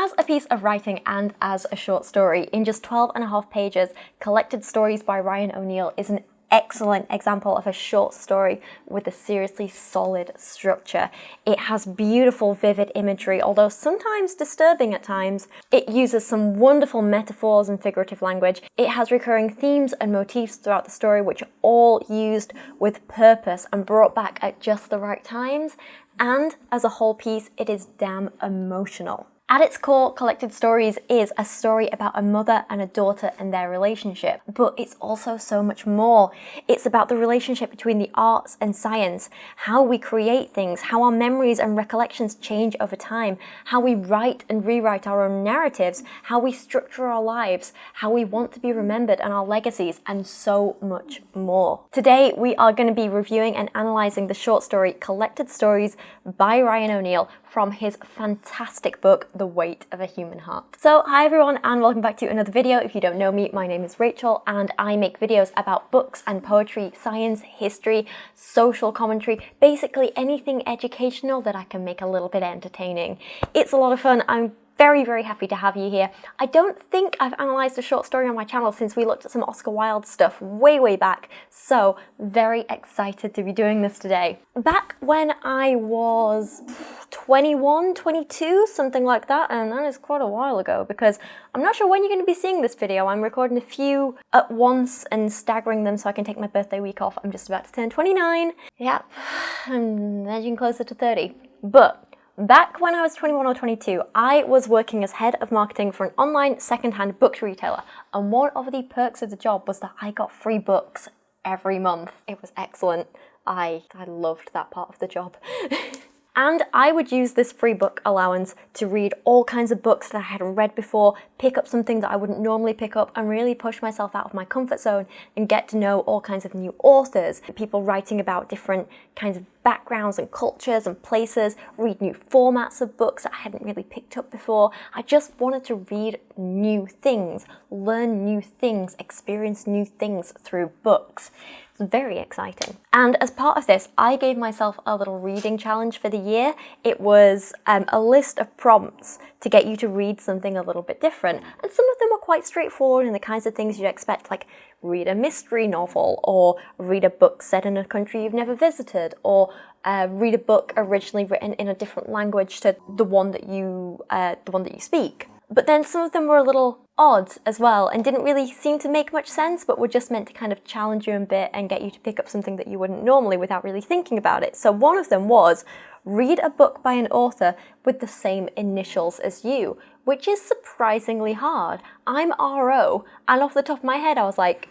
As a piece of writing and as a short story, in just 12 and a half pages, Collected Stories by Ryan O'Neill is an excellent example of a short story with a seriously solid structure. It has beautiful, vivid imagery, although sometimes disturbing at times. It uses some wonderful metaphors and figurative language. It has recurring themes and motifs throughout the story, which are all used with purpose and brought back at just the right times. And as a whole piece, it is damn emotional. At its core, Collected Stories is a story about a mother and a daughter and their relationship, but it's also so much more. It's about the relationship between the arts and science, how we create things, how our memories and recollections change over time, how we write and rewrite our own narratives, how we structure our lives, how we want to be remembered and our legacies, and so much more. Today, we are going to be reviewing and analysing the short story Collected Stories by Ryan O'Neill from his fantastic book, The Weight of a Human Heart. So, hi everyone and welcome back to another video. If you don't know me, my name is Rachel and I make videos about books and poetry, science, history, social commentary, basically anything educational that I can make a little bit entertaining. It's a lot of fun. I'm very, very happy to have you here. I don't think I've analysed a short story on my channel since we looked at some Oscar Wilde stuff way back, so very excited to be doing this today. Back when I was 21, 22, something like that, and that is quite a while ago because I'm not sure when you're going to be seeing this video. I'm recording a few at once and staggering them so I can take my birthday week off. I'm just about to turn 29. Yeah, I'm edging closer to 30. But back when I was 21 or 22, I was working as head of marketing for an online second-hand books retailer, and one of the perks of the job was that I got free books every month. It was excellent. I loved that part of the job. And I would use this free book allowance to read all kinds of books that I hadn't read before, pick up something that I wouldn't normally pick up, and really push myself out of my comfort zone and get to know all kinds of new authors, people writing about different kinds of backgrounds and cultures and places, read new formats of books that I hadn't really picked up before. I just wanted to read new things, learn new things, experience new things through books. Very exciting. And as part of this, I gave myself a little reading challenge for the year. It was a list of prompts to get you to read something a little bit different. And some of them are quite straightforward and the kinds of things you'd expect, like read a mystery novel, or read a book set in a country you've never visited, or read a book originally written in a different language to the one that you speak. But then some of them were a little odd as well and didn't really seem to make much sense, but were just meant to kind of challenge you a bit and get you to pick up something that you wouldn't normally without really thinking about it. So one of them was, read a book by an author with the same initials as you, which is surprisingly hard. I'm RO, and off the top of my head I was like,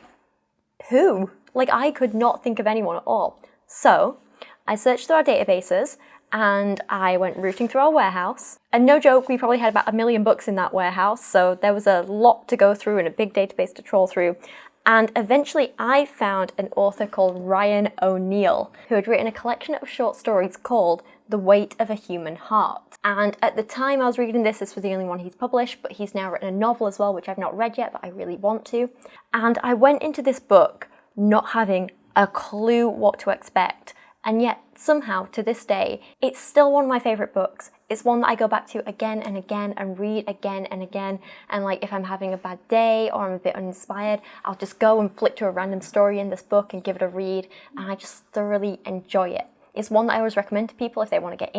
who? Like, I could not think of anyone at all. So I searched through our databases and I went rooting through our warehouse. And no joke, we probably had about 1 million books in that warehouse, so there was a lot to go through and a big database to trawl through. And eventually I found an author called Ryan O'Neill, who had written a collection of short stories called The Weight of a Human Heart. And at the time I was reading this was the only one he's published, but he's now written a novel as well, which I've not read yet, but I really want to. And I went into this book not having a clue what to expect. And yet, somehow, to this day, it's still one of my favourite books. It's one that I go back to again and again and read again and again. And like, if I'm having a bad day or I'm a bit uninspired, I'll just go and flick to a random story in this book and give it a read. And I just thoroughly enjoy it. It's one that I always recommend to people if they want to get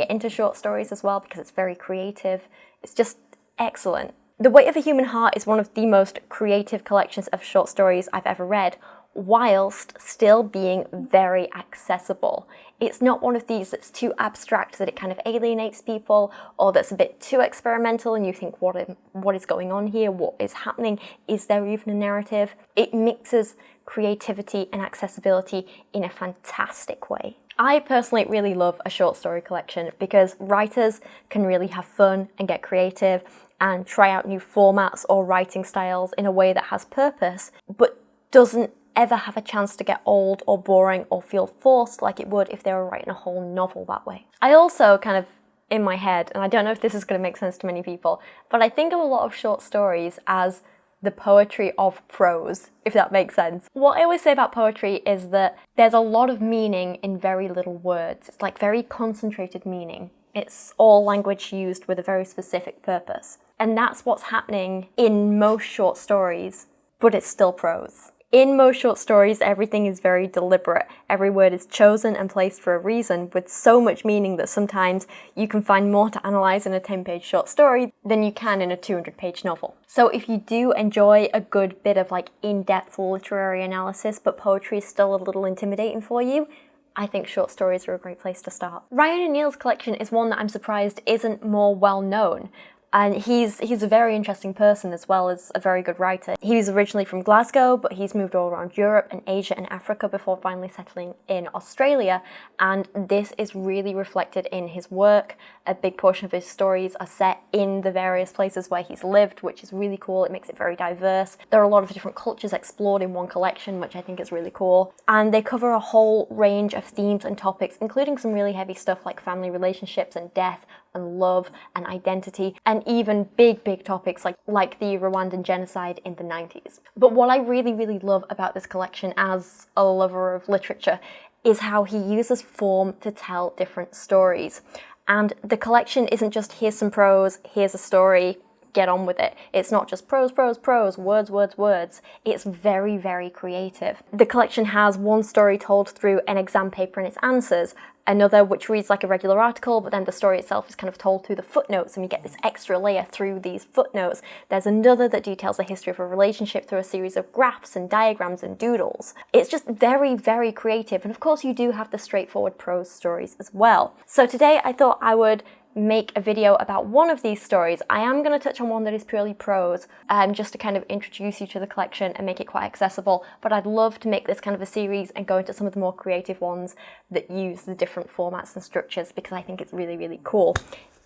into short stories as well, because it's very creative. It's just excellent. The Weight of a Human Heart is one of the most creative collections of short stories I've ever read, whilst still being very accessible. It's not one of these that's too abstract that it kind of alienates people, or that's a bit too experimental and you think, what is going on here? What is happening? Is there even a narrative? It mixes creativity and accessibility in a fantastic way. I personally really love a short story collection because writers can really have fun and get creative and try out new formats or writing styles in a way that has purpose, but doesn't ever have a chance to get old or boring or feel forced like it would if they were writing a whole novel that way. I also kind of, in my head, and I don't know if this is going to make sense to many people, but I think of a lot of short stories as the poetry of prose, if that makes sense. What I always say about poetry is that there's a lot of meaning in very little words. It's like very concentrated meaning. It's all language used with a very specific purpose. And that's what's happening in most short stories, but it's still prose. In most short stories, everything is very deliberate. Every word is chosen and placed for a reason, with so much meaning that sometimes you can find more to analyse in a 10-page short story than you can in a 200-page novel. So if you do enjoy a good bit of in-depth literary analysis, but poetry is still a little intimidating for you, I think short stories are a great place to start. Ryan O'Neill's collection is one that I'm surprised isn't more well known. And he's a very interesting person as well as a very good writer. He was originally from Glasgow, but he's moved all around Europe and Asia and Africa before finally settling in Australia. And this is really reflected in his work. A big portion of his stories are set in the various places where he's lived, which is really cool. It makes it very diverse. There are a lot of different cultures explored in one collection, which I think is really cool. And they cover a whole range of themes and topics, including some really heavy stuff like family relationships and death and love and identity, and even big topics like the Rwandan genocide in the 90s. But what I really love about this collection as a lover of literature is how he uses form to tell different stories. And the collection isn't just here's some prose, here's a story, get on with it. It's not just prose, words. It's very creative. The collection has one story told through an exam paper and its answers, another which reads like a regular article, but then the story itself is kind of told through the footnotes, and we get this extra layer through these footnotes. There's another that details the history of a relationship through a series of graphs and diagrams and doodles. It's just very creative, and of course you do have the straightforward prose stories as well. So today I thought I would make a video about one of these stories. I am going to touch on one that is purely prose, just to kind of introduce you to the collection and make it quite accessible, but I'd love to make this kind of a series and go into some of the more creative ones that use the different formats and structures, because I think it's really cool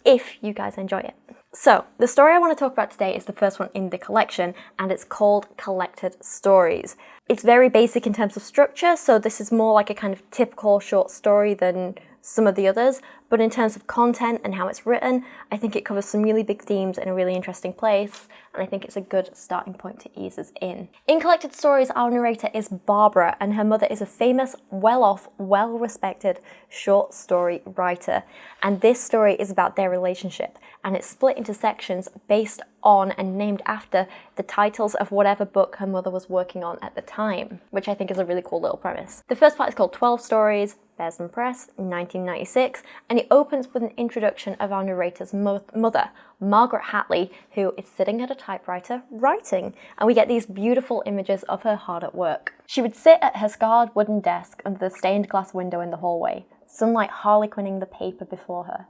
if you guys enjoy it. So, the story I want to talk about today is the first one in the collection, and it's called Collected Stories. It's very basic in terms of structure, so this is more like a kind of typical short story than some of the others, but in terms of content and how it's written, I think it covers some really big themes in a really interesting place, and I think it's a good starting point to ease us in. In Collected Stories, our narrator is Barbara, and her mother is a famous, well-off, well-respected short story writer, and this story is about their relationship, and it's split into sections based on and named after the titles of whatever book her mother was working on at the time, which I think is a really cool little premise. The first part is called 12 Stories, Bearsden Press, 1996, and it opens with an introduction of our narrator's mother, Margaret Hatley, who is sitting at a typewriter writing, and we get these beautiful images of her hard at work. She would sit at her scarred wooden desk under the stained glass window in the hallway, sunlight harlequining the paper before her.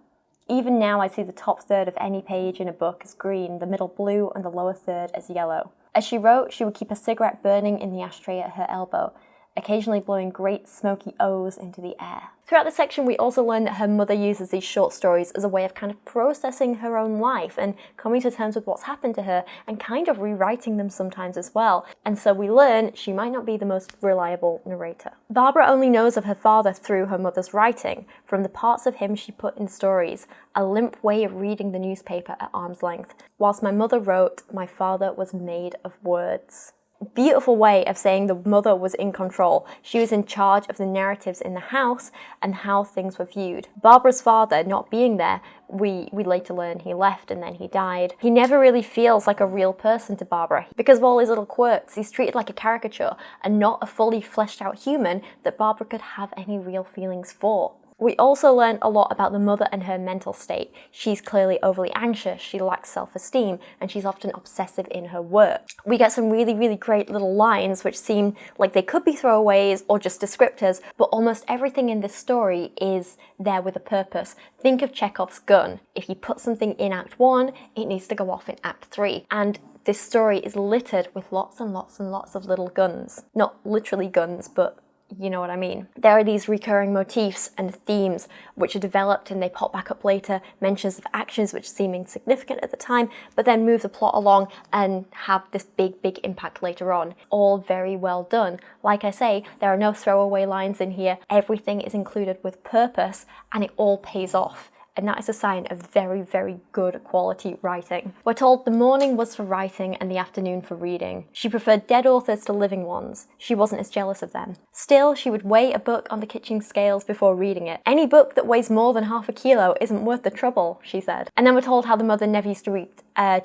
Even now I see the top third of any page in a book as green, the middle blue, and the lower third as yellow. As she wrote, she would keep a cigarette burning in the ashtray at her elbow, occasionally blowing great smoky O's into the air. Throughout the section, we also learn that her mother uses these short stories as a way of kind of processing her own life and coming to terms with what's happened to her and kind of rewriting them sometimes as well. And so we learn she might not be the most reliable narrator. Barbara only knows of her father through her mother's writing, from the parts of him she put in stories, a limp way of reading the newspaper at arm's length. Whilst my mother wrote, my father was made of words. Beautiful way of saying the mother was in control. She was in charge of the narratives in the house and how things were viewed. Barbara's father not being there, we later learn he left and then he died. He never really feels like a real person to Barbara. Because of all his little quirks, he's treated like a caricature and not a fully fleshed out human that Barbara could have any real feelings for. We also learn a lot about the mother and her mental state. She's clearly overly anxious, she lacks self-esteem, and she's often obsessive in her work. We get some really great little lines which seem like they could be throwaways or just descriptors, but almost everything in this story is there with a purpose. Think of Chekhov's gun. If you put something in Act 1, it needs to go off in Act 3. And this story is littered with lots and lots of little guns. Not literally guns, but you know what I mean. There are these recurring motifs and themes which are developed and they pop back up later, mentions of actions which seem insignificant at the time, but then move the plot along and have this big impact later on. All very well done. Like I say, there are no throwaway lines in here. Everything is included with purpose and it all pays off. and that is a sign of very, very good quality writing. We're told the morning was for writing and the afternoon for reading. She preferred dead authors to living ones. She wasn't as jealous of them. Still, she would weigh a book on the kitchen scales before reading it. Any book that weighs more than half a kilo isn't worth the trouble, she said. And then we're told how the mother never used to read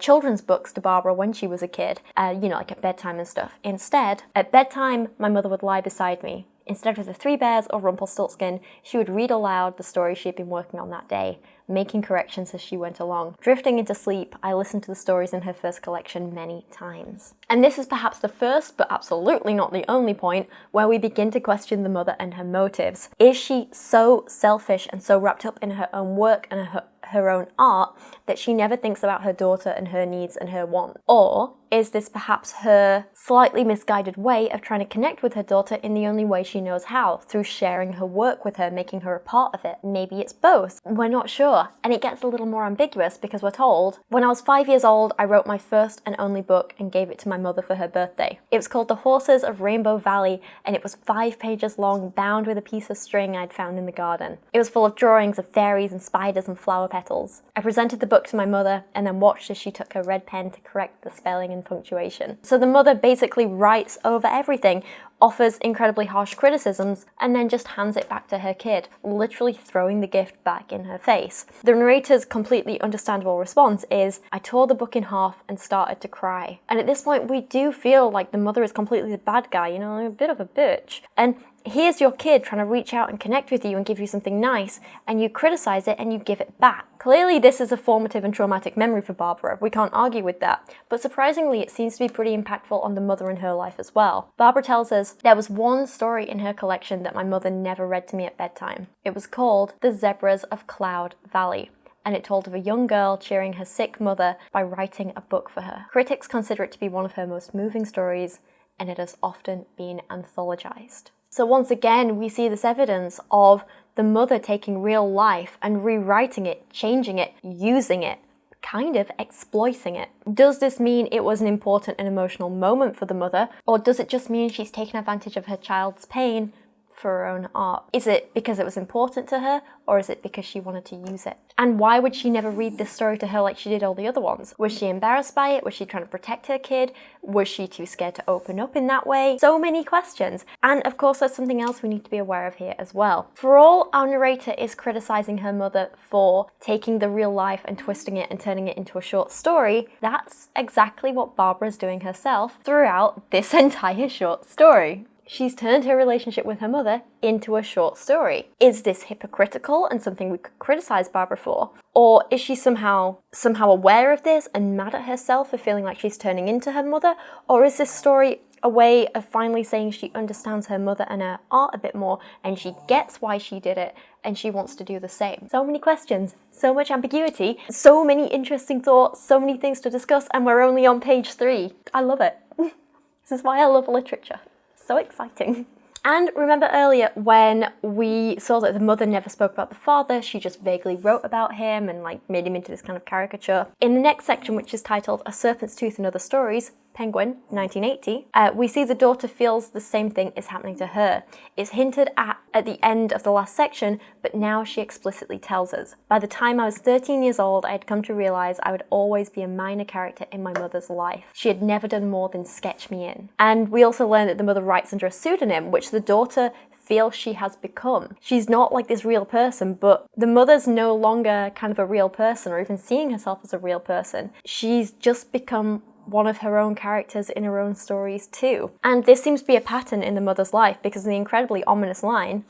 children's books to Barbara when she was a kid, like at bedtime and stuff. Instead, at bedtime, my mother would lie beside me. Instead of the Three Bears or Rumpelstiltskin, she would read aloud the story she had been working on that day, making corrections as she went along. Drifting into sleep, I listened to the stories in her first collection many times. And this is perhaps the first, but absolutely not the only point, where we begin to question the mother and her motives. Is she so selfish and so wrapped up in her own work and her own art that she never thinks about her daughter and her needs and her wants? Or is this perhaps her slightly misguided way of trying to connect with her daughter in the only way she knows how, through sharing her work with her, making her a part of it? Maybe it's both. We're not sure. And it gets a little more ambiguous because we're told, when I was 5 years old, I wrote my first and only book and gave it to my mother for her birthday. It was called The Horses of Rainbow Valley, and it was 5 pages long, bound with a piece of string I'd found in the garden. It was full of drawings of fairies and spiders and flower petals. I presented the book to my mother and then watched as she took her red pen to correct the spelling and punctuation. So the mother basically writes over everything, offers incredibly harsh criticisms, and then just hands it back to her kid, literally throwing the gift back in her face. The narrator's completely understandable response is, I tore the book in half and started to cry. And at this point, we do feel like the mother is completely the bad guy, a bit of a bitch. And here's your kid trying to reach out and connect with you and give you something nice, and you criticize it and you give it back. Clearly this is a formative and traumatic memory for Barbara, we can't argue with that, but surprisingly it seems to be pretty impactful on the mother in her life as well. Barbara tells us, there was one story in her collection that my mother never read to me at bedtime. It was called The Zebras of Cloud Valley, and it told of a young girl cheering her sick mother by writing a book for her. Critics consider it to be one of her most moving stories, and it has often been anthologized. So once again, we see this evidence of the mother taking real life and rewriting it, changing it, using it, kind of exploiting it. Does this mean it was an important and emotional moment for the mother, or does it just mean she's taken advantage of her child's pain for her own art? Is it because it was important to her, or is it because she wanted to use it? And why would she never read this story to her like she did all the other ones? Was she embarrassed by it? Was she trying to protect her kid? Was she too scared to open up in that way? So many questions. And of course, there's something else we need to be aware of here as well. For all our narrator is criticizing her mother for taking the real life and twisting it and turning it into a short story, that's exactly what Barbara's doing herself throughout this entire short story. She's turned her relationship with her mother into a short story. Is this hypocritical and something we could criticize Barbara for? Or is she somehow aware of this and mad at herself for feeling like she's turning into her mother? Or is this story a way of finally saying she understands her mother and her art a bit more, and she gets why she did it, and she wants to do the same? So many questions, so much ambiguity, so many interesting thoughts, so many things to discuss, and we're only on page 3. I love it. This is why I love literature. So exciting. And remember earlier when we saw that the mother never spoke about the father, she just vaguely wrote about him and made him into this kind of caricature. In the next section, which is titled A Serpent's Tooth and Other Stories, Penguin, 1980, we see the daughter feels the same thing is happening to her. It's hinted at the end of the last section, but now she explicitly tells us. By the time I was 13 years old, I had come to realize I would always be a minor character in my mother's life. She had never done more than sketch me in. And we also learn that the mother writes under a pseudonym, which the daughter feels she has become. She's not like this real person, but the mother's no longer kind of a real person or even seeing herself as a real person. She's just become one of her own characters in her own stories too. And this seems to be a pattern in the mother's life because of the incredibly ominous line,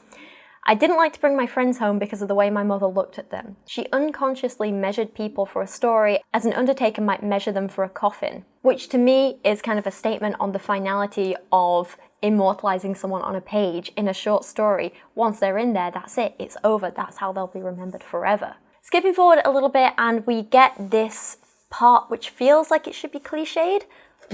I didn't like to bring my friends home because of the way my mother looked at them. She unconsciously measured people for a story as an undertaker might measure them for a coffin, which to me is kind of a statement on the finality of immortalizing someone on a page in a short story. Once they're in there, that's it, it's over, that's how they'll be remembered forever. Skipping forward a little bit, and we get this part which feels like it should be cliched,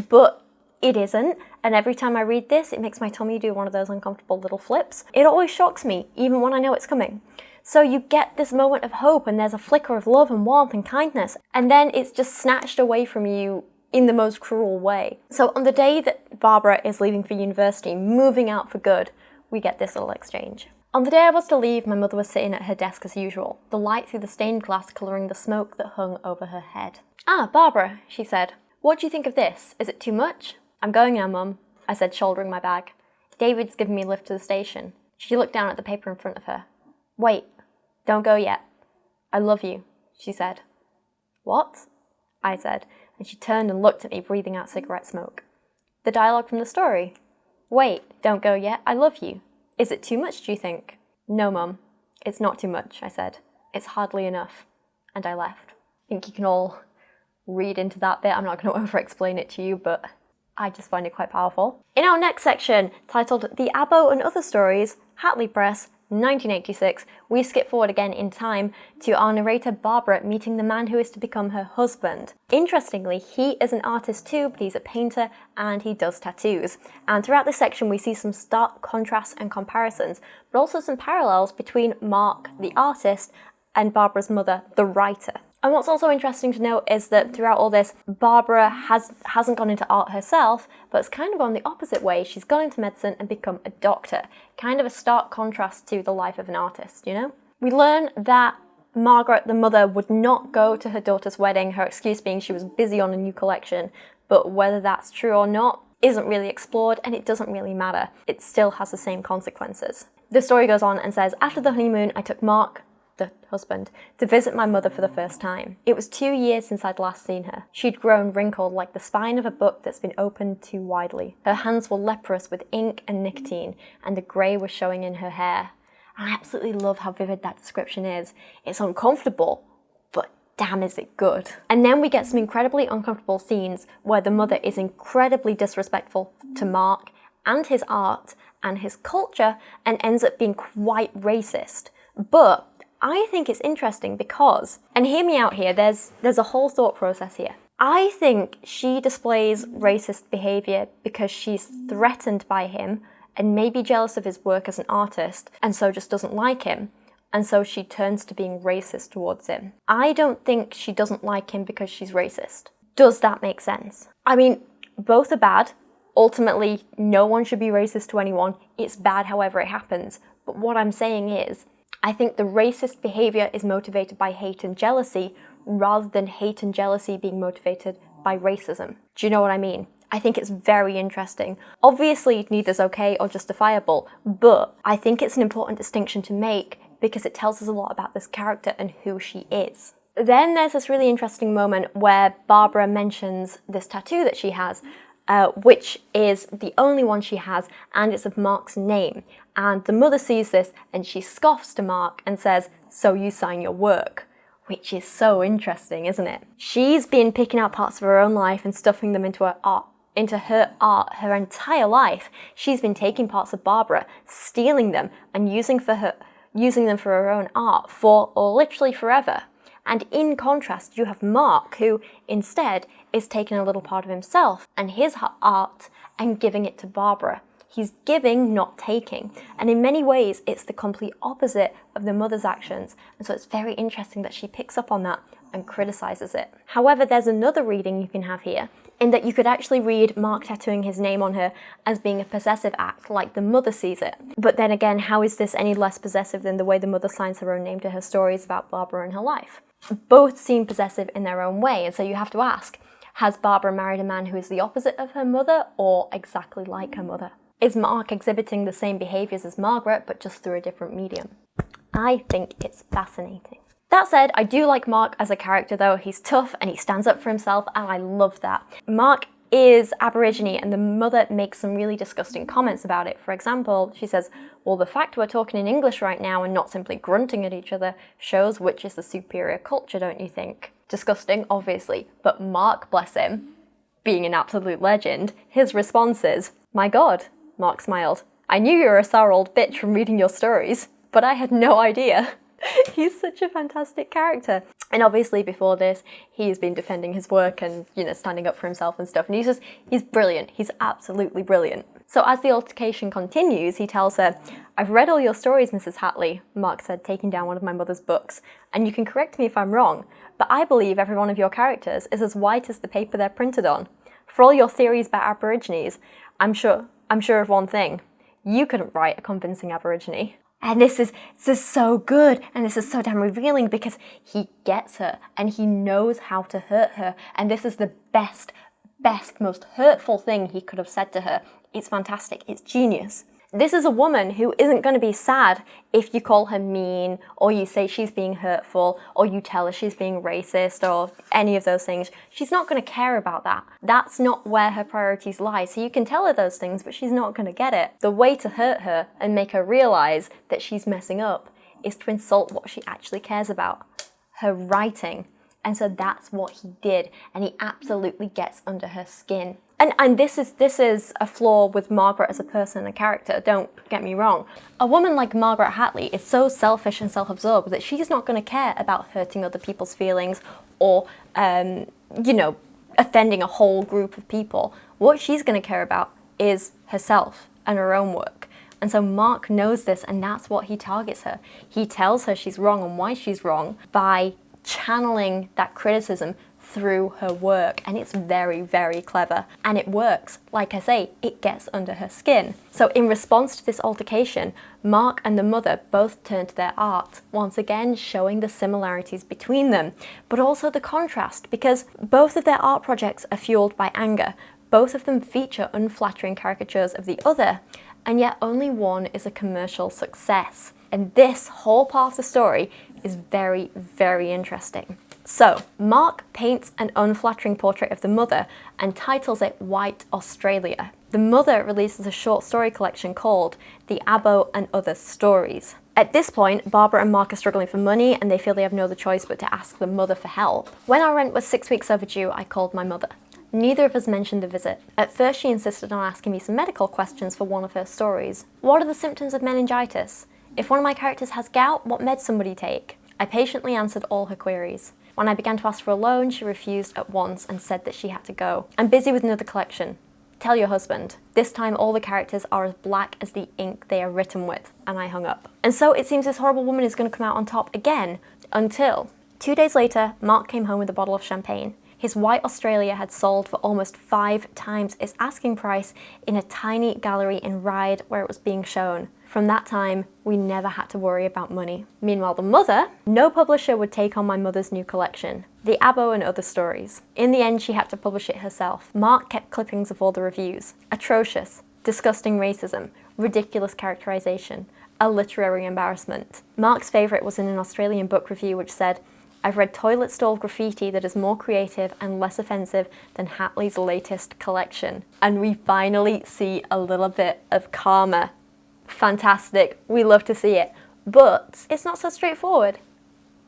but it isn't. And every time I read this, it makes my tummy do one of those uncomfortable little flips. It always shocks me, even when I know it's coming. So you get this moment of hope, and there's a flicker of love and warmth and kindness, and then it's just snatched away from you in the most cruel way. So on the day that Barbara is leaving for university, moving out for good, we get this little exchange. On the day I was to leave, my mother was sitting at her desk as usual, the light through the stained glass colouring the smoke that hung over her head. "Ah, Barbara," she said. "What do you think of this? Is it too much?" "I'm going now, Mum," I said, shouldering my bag. "David's given me a lift to the station." She looked down at the paper in front of her. "Wait, don't go yet. I love you," she said. "What?" I said, and she turned and looked at me, breathing out cigarette smoke. "The dialogue from the story. Wait, don't go yet. I love you. Is it too much, do you think?" "No, Mum, it's not too much," I said. "It's hardly enough." And I left. I think you can all read into that bit. I'm not going to over-explain it to you, but I just find it quite powerful. In our next section, titled The Abo and Other Stories, Hatley Press, 1986, we skip forward again in time to our narrator Barbara meeting the man who is to become her husband. Interestingly, he is an artist too, but he's a painter and he does tattoos. And throughout this section we see some stark contrasts and comparisons, but also some parallels between Mark, the artist, and Barbara's mother, the writer. And what's also interesting to note is that throughout all this, Barbara hasn't gone into art herself, but it's kind of gone the opposite way. She's gone into medicine and become a doctor. Kind of a stark contrast to the life of an artist, you know? We learn that Margaret, the mother, would not go to her daughter's wedding, her excuse being she was busy on a new collection, but whether that's true or not isn't really explored, and it doesn't really matter. It still has the same consequences. The story goes on and says, "After the honeymoon, I took Mark, the husband, to visit my mother for the first time. It was 2 years since I'd last seen her. She'd grown wrinkled like the spine of a book that's been opened too widely. Her hands were leprous with ink and nicotine, and the grey was showing in her hair." And I absolutely love how vivid that description is. It's uncomfortable, but damn is it good. And then we get some incredibly uncomfortable scenes where the mother is incredibly disrespectful to Mark and his art and his culture and ends up being quite racist. But I think it's interesting because, and hear me out here, there's a whole thought process here. I think she displays racist behaviour because she's threatened by him and maybe jealous of his work as an artist and so just doesn't like him, and so she turns to being racist towards him. I don't think she doesn't like him because she's racist. Does that make sense? I mean, both are bad. Ultimately, no one should be racist to anyone. It's bad however it happens. But what I'm saying is, I think the racist behaviour is motivated by hate and jealousy rather than hate and jealousy being motivated by racism. Do you know what I mean? I think it's very interesting. Obviously, neither's okay or justifiable, but I think it's an important distinction to make because it tells us a lot about this character and who she is. Then there's this really interesting moment where Barbara mentions this tattoo that she has, which is the only one she has, and it's of Mark's name. And the mother sees this and she scoffs to Mark and says, "So you sign your work," which is so interesting, isn't it? She's been picking out parts of her own life and stuffing them into her art her entire life. She's been taking parts of Barbara, stealing them and using them for her own art for literally forever. And in contrast, you have Mark, who instead is taking a little part of himself and his art and giving it to Barbara. He's giving, not taking. And in many ways, it's the complete opposite of the mother's actions. And so it's very interesting that she picks up on that and criticises it. However, there's another reading you can have here, in that you could actually read Mark tattooing his name on her as being a possessive act, like the mother sees it. But then again, how is this any less possessive than the way the mother signs her own name to her stories about Barbara and her life? Both seem possessive in their own way, and so you have to ask, has Barbara married a man who is the opposite of her mother or exactly like her mother? Is Mark exhibiting the same behaviours as Margaret, but just through a different medium? I think it's fascinating. That said, I do like Mark as a character though. He's tough and he stands up for himself, and I love that. Mark is Aborigine, and the mother makes some really disgusting comments about it. For example, she says, "Well, the fact we're talking in English right now and not simply grunting at each other shows which is the superior culture, don't you think?" Disgusting, obviously, but Mark, bless him, being an absolute legend, his response is, "My God," Mark smiled, "I knew you were a sour old bitch from reading your stories, but I had no idea." He's such a fantastic character. And obviously before this, he's been defending his work and, standing up for himself and stuff. And he's brilliant. He's absolutely brilliant. So as the altercation continues, he tells her, "I've read all your stories, Mrs. Hatley," Mark said, taking down one of my mother's books, "and you can correct me if I'm wrong, but I believe every one of your characters is as white as the paper they're printed on. For all your theories about Aborigines, I'm sure of one thing. You couldn't write a convincing Aborigine." And this is so good, and this is so damn revealing because he gets her and he knows how to hurt her, and this is the best, most hurtful thing he could have said to her. It's fantastic. It's genius. This is a woman who isn't going to be sad if you call her mean, or you say she's being hurtful, or you tell her she's being racist, or any of those things. She's not going to care about that. That's not where her priorities lie. So you can tell her those things, but she's not going to get it. The way to hurt her and make her realize that she's messing up is to insult what she actually cares about, her writing. And so that's what he did, and he absolutely gets under her skin. And this is a flaw with Margaret as a person and a character, don't get me wrong. A woman like Margaret Hatley is so selfish and self-absorbed that she's not going to care about hurting other people's feelings or, offending a whole group of people. What she's going to care about is herself and her own work. And so Mark knows this, and that's what he targets her. He tells her she's wrong and why she's wrong by channeling that criticism through her work, and it's very, very clever, and it works. Like I say, it gets under her skin. So in response to this altercation, Mark and the mother both turn to their art, once again showing the similarities between them, but also the contrast, because both of their art projects are fueled by anger. Both of them feature unflattering caricatures of the other, and yet only one is a commercial success. And this whole part of the story is very, very interesting. So, Mark paints an unflattering portrait of the mother and titles it White Australia. The mother releases a short story collection called The Abo and Other Stories. At this point, Barbara and Mark are struggling for money, and they feel they have no other choice but to ask the mother for help. When our rent was 6 weeks overdue, I called my mother. Neither of us mentioned the visit. At first, she insisted on asking me some medical questions for one of her stories. What are the symptoms of meningitis? If one of my characters has gout, what meds somebody take? I patiently answered all her queries. When I began to ask for a loan, she refused at once and said that she had to go. I'm busy with another collection. Tell your husband. This time all the characters are as black as the ink they are written with. And I hung up. And so it seems this horrible woman is going to come out on top again, until 2 days later, Mark came home with a bottle of champagne. His White Australia had sold for almost 5 times its asking price in a tiny gallery in Ryde where it was being shown. From that time, we never had to worry about money. Meanwhile, the mother, no publisher would take on my mother's new collection, The Abo and Other Stories. In the end, she had to publish it herself. Mark kept clippings of all the reviews. Atrocious, disgusting racism, ridiculous characterization, a literary embarrassment. Mark's favourite was in an Australian book review which said, I've read toilet stall graffiti that is more creative and less offensive than Hatley's latest collection. And we finally see a little bit of karma. Fantastic, we love to see it. But it's not so straightforward,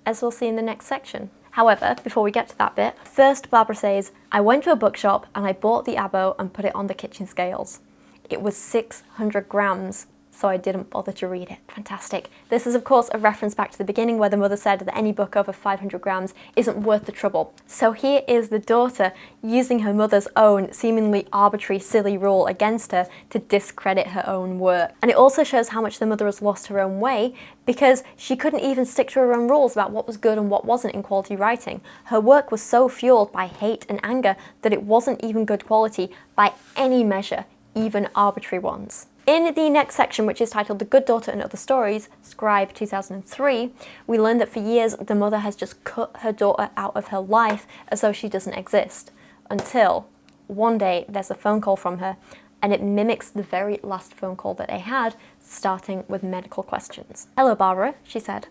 as we'll see in the next section. However, before we get to that bit, first Barbara says, I went to a bookshop and I bought the Abo and put it on the kitchen scales. It was 600 grams. So I didn't bother to read it. Fantastic. This is of course a reference back to the beginning where the mother said that any book over 500 grams isn't worth the trouble. So here is the daughter using her mother's own seemingly arbitrary, silly rule against her to discredit her own work. And it also shows how much the mother has lost her own way because she couldn't even stick to her own rules about what was good and what wasn't in quality writing. Her work was so fueled by hate and anger that it wasn't even good quality by any measure, even arbitrary ones. In the next section, which is titled The Good Daughter and Other Stories, Scribe 2003, we learn that for years the mother has just cut her daughter out of her life as though she doesn't exist, until one day there's a phone call from her and it mimics the very last phone call that they had, starting with medical questions. Hello Barbara, she said.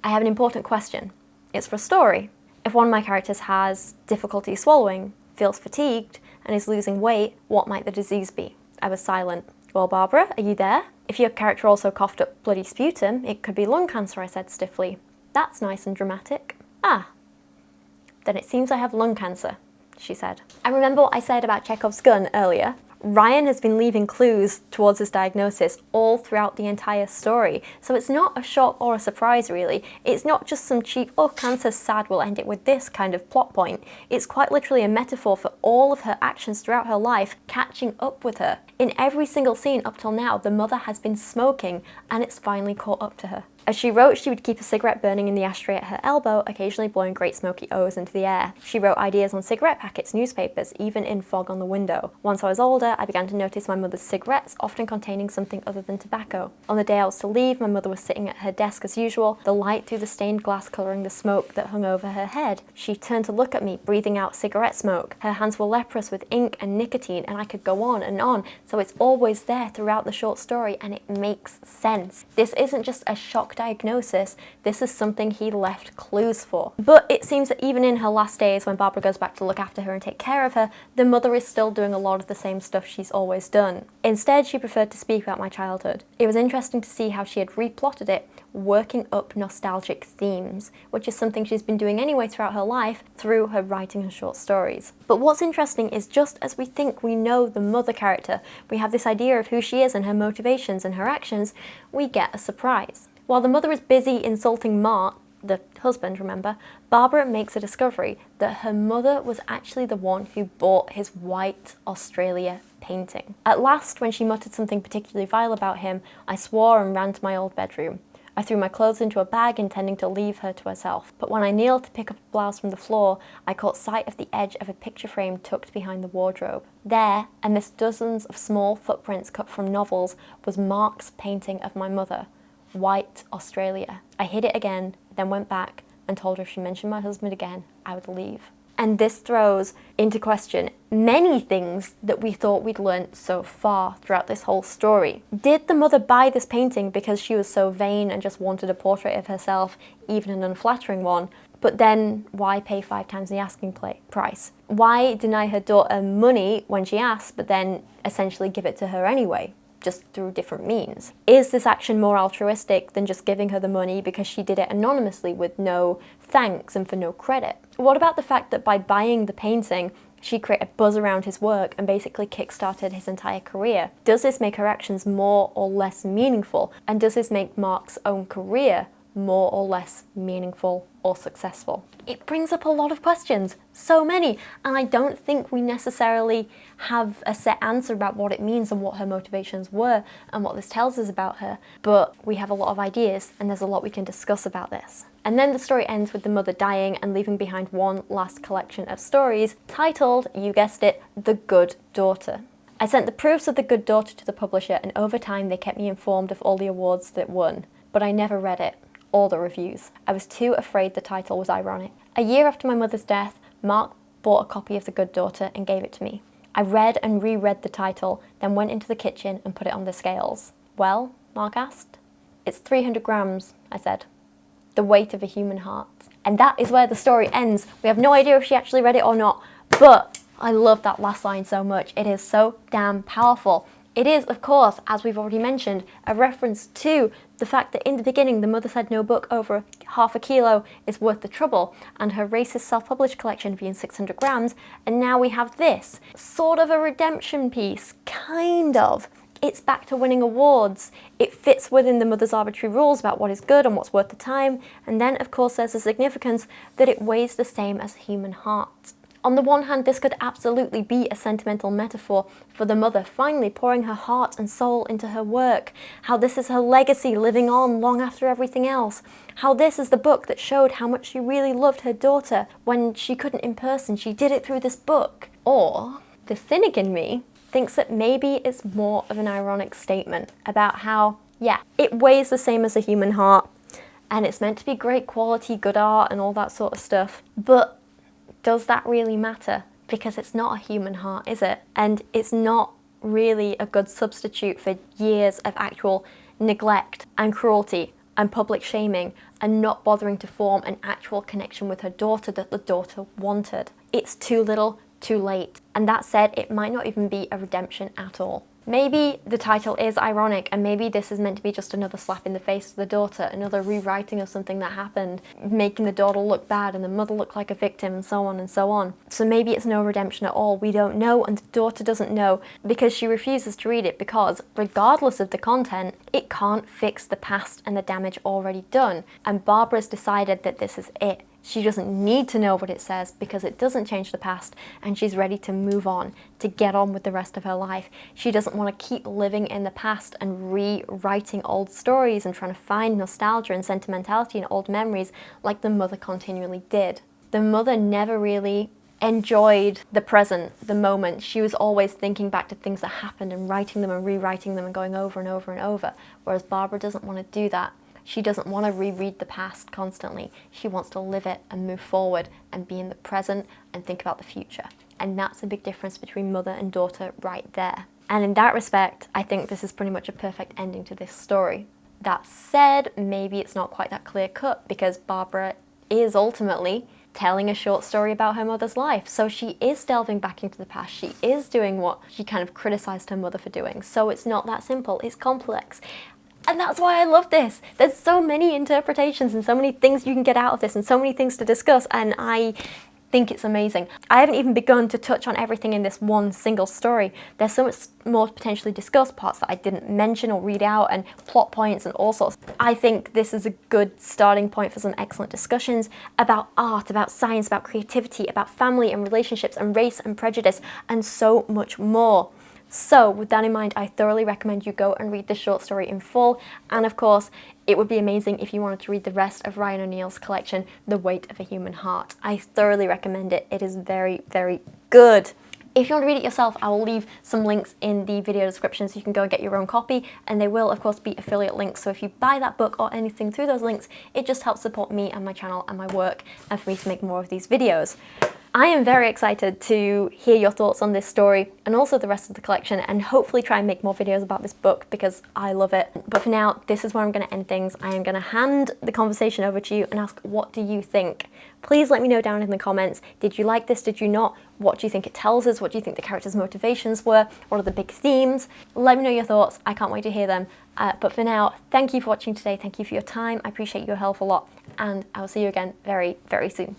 I have an important question. It's for a story. If one of my characters has difficulty swallowing, feels fatigued, and is losing weight, what might the disease be? I was silent. Well, Barbara, are you there? If your character also coughed up bloody sputum, it could be lung cancer, I said stiffly. That's nice and dramatic. Ah, then it seems I have lung cancer, she said. I remember what I said about Chekhov's gun earlier. Ryan has been leaving clues towards his diagnosis all throughout the entire story, so it's not a shock or a surprise really. It's not just some cheap, oh cancer's sad, we'll end it with this kind of plot point. It's quite literally a metaphor for all of her actions throughout her life catching up with her. In every single scene up till now, the mother has been smoking and it's finally caught up to her. As she wrote, she would keep a cigarette burning in the ashtray at her elbow, occasionally blowing great smoky O's into the air. She wrote ideas on cigarette packets, newspapers, even in fog on the window. Once I was older, I began to notice my mother's cigarettes, often containing something other than tobacco. On the day I was to leave, my mother was sitting at her desk as usual, the light through the stained glass colouring the smoke that hung over her head. She turned to look at me, breathing out cigarette smoke. Her hands were leprous with ink and nicotine, and I could go on and on, so it's always there throughout the short story, and it makes sense. This isn't just a shock diagnosis, this is something he left clues for. But it seems that even in her last days, when Barbara goes back to look after her and take care of her, the mother is still doing a lot of the same stuff she's always done. Instead, she preferred to speak about my childhood. It was interesting to see how she had replotted it, working up nostalgic themes, which is something she's been doing anyway throughout her life through her writing her short stories. But what's interesting is just as we think we know the mother character, we have this idea of who she is and her motivations and her actions, we get a surprise. While the mother is busy insulting Mark, the husband, remember, Barbara makes a discovery that her mother was actually the one who bought his white Australia painting. At last, when she muttered something particularly vile about him, I swore and ran to my old bedroom. I threw my clothes into a bag, intending to leave her to herself. But when I kneeled to pick up a blouse from the floor, I caught sight of the edge of a picture frame tucked behind the wardrobe. There, amidst dozens of small footprints cut from novels, was Mark's painting of my mother, White Australia. I hid it again, then went back and told her if she mentioned my husband again, I would leave. And this throws into question many things that we thought we'd learnt so far throughout this whole story. Did the mother buy this painting because she was so vain and just wanted a portrait of herself, even an unflattering one? But then why pay 5 times the asking price? Why deny her daughter money when she asks, but then essentially give it to her anyway, just through different means? Is this action more altruistic than just giving her the money because she did it anonymously with no thanks and for no credit? What about the fact that by buying the painting, she created a buzz around his work and basically kick-started his entire career? Does this make her actions more or less meaningful? And does this make Mark's own career more or less meaningful or successful? It brings up a lot of questions, so many, and I don't think we necessarily have a set answer about what it means and what her motivations were and what this tells us about her, but we have a lot of ideas and there's a lot we can discuss about this. And then the story ends with the mother dying and leaving behind one last collection of stories titled, you guessed it, The Good Daughter. I sent the proofs of The Good Daughter to the publisher, and over time they kept me informed of all the awards that it won, but I never read it, or the reviews. I was too afraid the title was ironic. A year after my mother's death, Mark bought a copy of The Good Daughter and gave it to me. I read and reread the title, then went into the kitchen and put it on the scales. Well, Mark asked. It's 300 grams, I said. The weight of a human heart. And that is where the story ends. We have no idea if she actually read it or not, but I love that last line so much. It is so damn powerful. It is, of course, as we've already mentioned, a reference to the fact that in the beginning the mother said no book over half a kilo is worth the trouble, and her racist self-published collection being 600 grams, and now we have this. Sort of a redemption piece, kind of. It's back to winning awards. It fits within the mother's arbitrary rules about what is good and what's worth the time, and then of course there's the significance that it weighs the same as a human heart. On the one hand, this could absolutely be a sentimental metaphor for the mother finally pouring her heart and soul into her work, how this is her legacy living on long after everything else, how this is the book that showed how much she really loved her daughter when she couldn't in person, she did it through this book. Or the cynic in me thinks that maybe it's more of an ironic statement about how, yeah, it weighs the same as a human heart, and it's meant to be great quality, good art and all that sort of stuff, but does that really matter? Because it's not a human heart, is it? And it's not really a good substitute for years of actual neglect and cruelty and public shaming and not bothering to form an actual connection with her daughter that the daughter wanted. It's too little, too late. And that said, it might not even be a redemption at all. Maybe the title is ironic, and maybe this is meant to be just another slap in the face to the daughter, another rewriting of something that happened, making the daughter look bad and the mother look like a victim, and so on and so on. So maybe it's no redemption at all. We don't know, and the daughter doesn't know because she refuses to read it because, regardless of the content, it can't fix the past and the damage already done. And Barbara's decided that this is it. She doesn't need to know what it says because it doesn't change the past, and she's ready to move on, to get on with the rest of her life. She doesn't want to keep living in the past and rewriting old stories and trying to find nostalgia and sentimentality in old memories like the mother continually did. The mother never really enjoyed the present, the moment. She was always thinking back to things that happened and writing them and rewriting them and going over and over and over, whereas Barbara doesn't want to do that. She doesn't want to reread the past constantly. She wants to live it and move forward and be in the present and think about the future. And that's a big difference between mother and daughter right there. And in that respect, I think this is pretty much a perfect ending to this story. That said, maybe it's not quite that clear cut because Barbara is ultimately telling a short story about her mother's life. So she is delving back into the past. She is doing what she kind of criticized her mother for doing. So it's not that simple, it's complex. And that's why I love this. There's so many interpretations and so many things you can get out of this and so many things to discuss, and I think it's amazing. I haven't even begun to touch on everything in this one single story. There's so much more potentially discussed parts that I didn't mention or read out, and plot points and all sorts. I think this is a good starting point for some excellent discussions about art, about science, about creativity, about family and relationships and race and prejudice, and so much more. So with that in mind, I thoroughly recommend you go and read this short story in full. And of course, it would be amazing if you wanted to read the rest of Ryan O'Neill's collection, The Weight of a Human Heart. I thoroughly recommend it. It is very, very good. If you want to read it yourself, I will leave some links in the video description so you can go and get your own copy, and they will of course be affiliate links, so if you buy that book or anything through those links, it just helps support me and my channel and my work, and for me to make more of these videos. I am very excited to hear your thoughts on this story and also the rest of the collection, and hopefully try and make more videos about this book because I love it. But for now, this is where I'm going to end things. I am going to hand the conversation over to you and ask, what do you think? Please let me know down in the comments. Did you like this? Did you not? What do you think it tells us? What do you think the characters' motivations were? What are the big themes? Let me know your thoughts. I can't wait to hear them. But for now, thank you for watching today. Thank you for your time. I appreciate your help a lot, and I will see you again very, very soon.